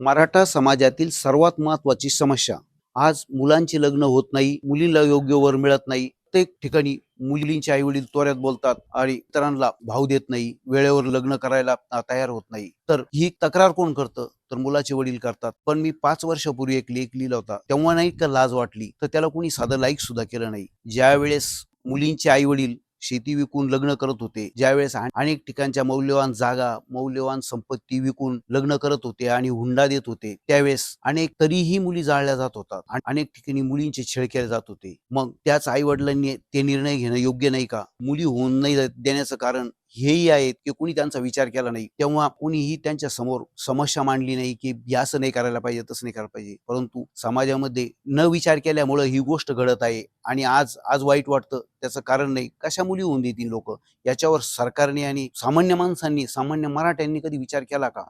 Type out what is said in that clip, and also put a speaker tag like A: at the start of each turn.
A: मराठा समाजातील सर्वात महत्त्वाची समस्या आज मुलांचे लग्न होत नाही, मुलीला योग्य वर मिळत नाही. प्रत्येक ठिकाणी मुलींचे आई वडील तोऱ्यात बोलतात आणि इतरांना भाव देत नाही, वेळेवर लग्न करायला तयार होत नाही. तर ही तक्रार कोण करतं? तर मुलाचे वडील करतात. पण मी 5 वर्षापूर्वी एक लेख लिहिला होता, तेव्हा नाही का लाज वाटली, तर त्याला कोणी साधं लाईक सुद्धा केलं नाही. ज्या वेळेस मुलींचे आई वडील शेती विकून लग्न करत होते, ज्यावेळेस अनेक ठिकाणच्या मौल्यवान जागा, मौल्यवान संपत्ती विकून लग्न करत होते आणि हुंडा देत होते, त्यावेळेस तरीही मुली जाळल्या जात होतात आणि अनेक ठिकाणी मुलींचे छळ केले जात होते. मग त्याच आई वडिलांनी ते निर्णय घेणं योग्य नाही का? मुली होऊन नाही देण्याचं कारण हेही आहेत की कोणी त्यांचा विचार केला नाही. तेव्हा कोणीही त्यांच्या समोर समस्या मांडली नाही की हे असं नाही करायला पाहिजे, तसं नाही करायला पाहिजे. परंतु समाजामध्ये न विचार केल्यामुळे ही गोष्ट घडत आहे आणि आज आज वाईट वाटतं. त्याचं कारण नाही. कशा मुली होऊन देतील लोक? याच्यावर सरकारने आणि सामान्य माणसांनी, सामान्य मराठ्यांनी कधी विचार केला का?